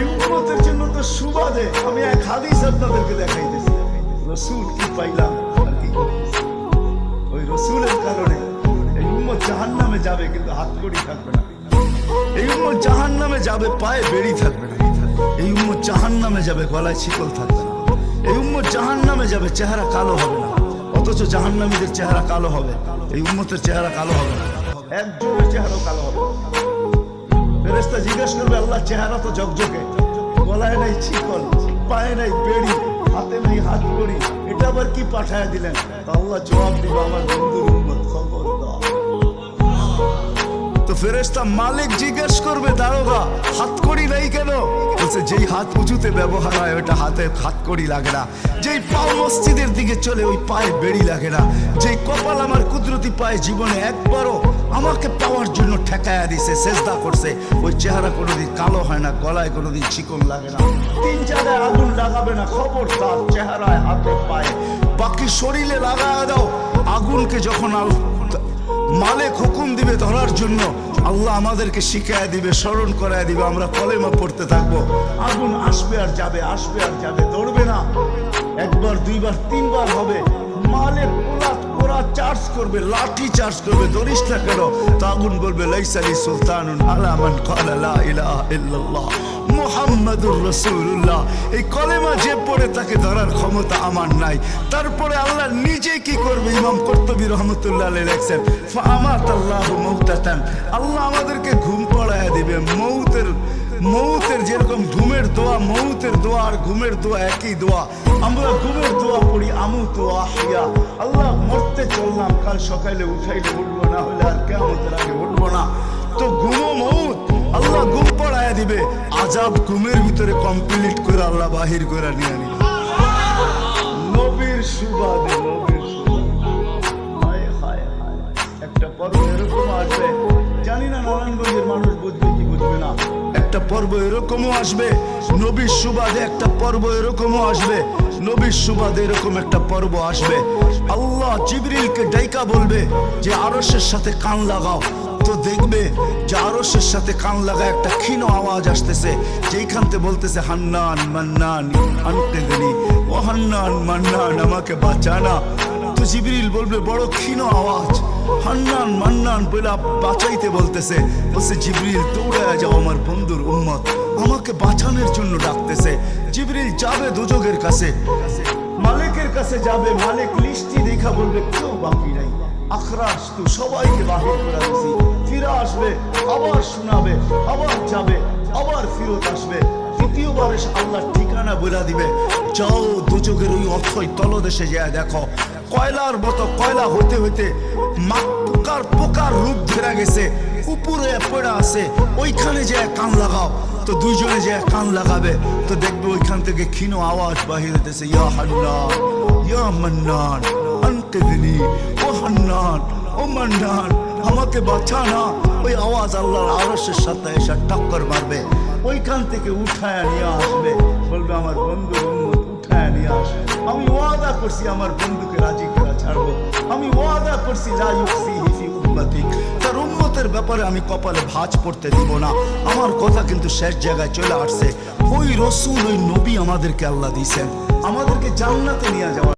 এই উম্মতের জন্য তো সুবাদে আমি এক হাদিস আপনাদেরকে দেখাইতেছি। রসুল কি পাইলাম আর কি করতেছি। ওই রসুলের কারণে এই উম্মত জাহান্নামে যাবে, কিন্তু হাতকড়ি থাকবে না। এই উম্মত জাহান্নামে যাবে, পায়ে বেড়ি থাকবে না। এই উম্মত জাহান্নামে যাবে, গলায় শিকল থাকবে না। এই উম্মত জাহান্নামে যাবে, চেহারা কালো হবে না। অথচ জাহান্নামীদের চেহারা কালো হবে, এই উম্মতের চেহারা কালো হবে না। একজনের চেহারাও কালো হবে। ফেরেশতা জিজ্ঞেস করবে, আল্লাহ চেহারা তো ঝকঝকে, গলায় নাই শিকল, পায়ে নাই বেড়ি, হাতে নাই হাতকড়ি, এটা আবার কি পাঠায় দিলেন? আল্লাহ জবাব দিবে, আমার বন্ধুর উম্মত, খবর দাও। তো ফেরেশতা মালিক জিজ্ঞেস করবে, দারোগা হাতকড়ি নাই কেন? বলছে, যেই হাত উঁচুতে ব্যবহার হয় ওটা হাতে হাতকড়ি লাগে না। যেই পাও মসজিদের দিকে চলে ওই পায়ে বেড়ি লাগে না। যেই কপাল আমার কুদরতি পায়ে জীবনে একবারও আমাকে পাওয়ার জন্য ঠেকায়া দিছে, সেজদা করছে, ওই চেহারা কোনোদিন কালো হয় না, গলায় কোনোদিন চিকন লাগে না। 3 জায়গায় আগুন লাগাবে না, খবরদার, চেহারায়, হাতে, পায়ে, বাকি শরীরে লাগায়া দাও। আগুনকে যখন মালিক হুকুম দিবে ধরার জন্য, আল্লাহ আমাদেরকে শিখায় দিবে, স্মরণ করায় দিবে, আমরা কলেমা পড়তে থাকবো। আগুন আসবে আর যাবে, আসবে আর যাবে, দৌড়বে না। একবার, দুইবার, 3বার হবে। মালিক ওরা চার্জ করবে, লাঠি চার্জ করবে, ধরিস না কেন? তো আগুন বলবে, লাইসালি সুলতানুন আলা মান ক্বালা লা ইলাহা ইল্লাল্লাহ মুহাম্মাদুর রাসূলুল্লাহ। এই কলেমা যে পড়ে তাকে ধরার ক্ষমতা আমার নাই। তারপরে আল্লাহ নিজে কি করবে? ইমাম কুরতুবী রাহমাতুল্লাহ আলাইহি লেখেন, ফাআমাতাল্লাহু মাউতাতান, আল্লাহ আমাদেরকে ঘুম পড়ায়া দিবে। মৌতের যেরকম ঘুমের দোয়া, মৌতের দোয়া আর ঘুমের দোয়া একই দোয়া। আমরা ঘুমের দোয়া পড়ি, আমুতু আহিয়া, আল্লাহ মরতে চললাম, কাল সকালে উঠাইলে উঠবো, না হলে আর কিয়ামতের আগে উঠবো না। তো ঘুমো মৌত, আল্লাহ ঘুম পড়ায়া দিবে। আজাব ঘুমের ভিতরে কমপ্লিট করে আল্লাহ বাহির করে নিয়ে আনি। নবীর সুবাদে, নবীর সুবাদে, একটা পর্ব এরকম আসবে, জানি না নারায়ণগঞ্জের মানুষ বুঝবে কি বুঝবে না। একটা পর্ব এরকমও আসবে, নবীর সুবাদে একটা পর্ব এরকমও আসবে, নবীর সুবাদে এরকম একটা পর্ব আসবে। আল্লাহ জিবরিলকে ডাইকা বলবে যে আরশের সাথে কান লাগাও। তো দেখবে যে আরশের সাথে কান লাগা একটা ক্ষীণ আওয়াজ আসতেছে, যেইখানতে বলতেছে, হান্নান মান্নান আনকিযনি, ও হান্নান মান্নান আমাকে বাঁচানা। তো জিবরিল বলবে, বড় ক্ষীণ আওয়াজ, হান্নান মান্নান বলে বাঁচাইতে বলতেছে। বলছে, জিবরিল দৌড়ায় যাও, আমার বন্ধুর উম্মত আমাকে বাঁচানোর জন্য ডাকতেছে। জিবরিল যাবে দুজকের কাছে, মালিকের কাছে যাবে। মালিক লিস্টি দেখা বলবে, কেউ বাকি নাই, আখরাস তো সবাইকে বাহির করে দিছি। ফিরে আসবে, আবার শোনাবে, আবার যাবে, আবার ফিরত আসবে। তৃতীয়বার এসে আল্লাহ ঠিকানা বলে দিবে, যাও দুজকের ওই অথই তলদেশে যায় দেখো, কয়লার মতো কয়লা হইতে হইতে পোকার রূপ ধরে গেছে, উপরে পড়ে আছে, ওইখানে যে কান লাগাও। তো দুইজনে যে কান লাগাবে, তো দেখবে ওইখান থেকে ক্ষীণ আওয়াজ বাহির হইতেছে, ইয়া হান্নান ইয়া মান্নান আনকিযনি, ও হান্নান ও মান্নান আমাকে বাঁচানা। ওই আওয়াজ আল্লাহর আরশের সাথে এসে টক্কর মারবে, ওইখান থেকে উঠায় নিয়ে আসবে, বলবে, আমার বন্ধু উম্মত উঠায় নিয়ে আসবে। আমি ওয়াদা করছি আমার বন্ধুকে রাজি করে ছাড়বো। আমি ওয়াদা করছি লা ইউফসিহি ফি উম্মতিক, তার উম্মতের ব্যাপারে আমি কপালে ভাঁজ পড়তে দিব না। আমার কথা কিন্তু শেষ জায়গায় চলে আসছে। ওই রসুল, ওই নবী আমাদেরকে আল্লাহ দিয়েছেন, আমাদেরকে জান্নাতে নিয়ে যাওয়া।